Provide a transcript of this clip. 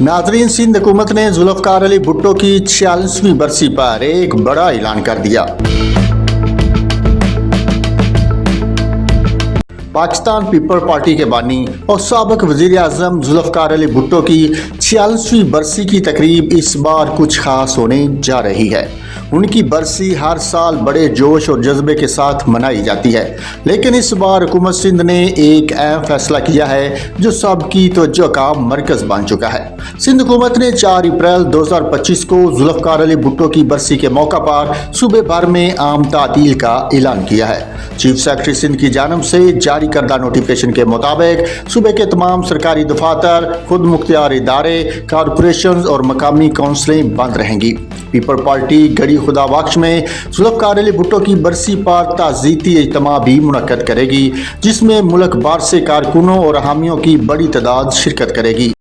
नाजरीन, सिंध हुकूमत ने जुल्फ़िकार अली भुट्टो की 46वीं बरसी पर एक बड़ा ऐलान कर दिया। पाकिस्तान पीपल पार्टी के बानी और साबिक़ वज़ीर आज़म जुल्फ़िकार अली भुट्टो की 46वीं बरसी की तकरीब इस बार कुछ खास होने जा रही है। उनकी बरसी हर साल बड़े जोश और जज्बे के साथ मनाई जाती है, लेकिन इस बार हुकूमत सिंध ने एक अहम फैसला किया है जो सबकी तवज्जो का मरकज़ बन चुका है। सिंध हुकूमत ने 4 अप्रैल 2025 को जुल्फ़िकार अली भुट्टो की बरसी के मौका पर सूबे भर में आम तातील का ऐलान किया है। चीफ सेक्रेटरी सिंध की जानब से जारी करदा नोटिफिकेशन के मुताबिक सूबे के तमाम सरकारी दफातर, खुद मुख्तियार इदारे, कॉरपोरेशन और मकामी काउंसिलें बंद रहेंगी। पीपल पार्टी गड़ी खुदा बख्श में जुल्फ़िकार अली भुट्टो की बरसी पर ताज़ीती इज्तिमा भी मुनक्कद करेगी, जिसमें मुल्क भर से कारकुनों और हामियों की बड़ी तादाद शिरकत करेगी।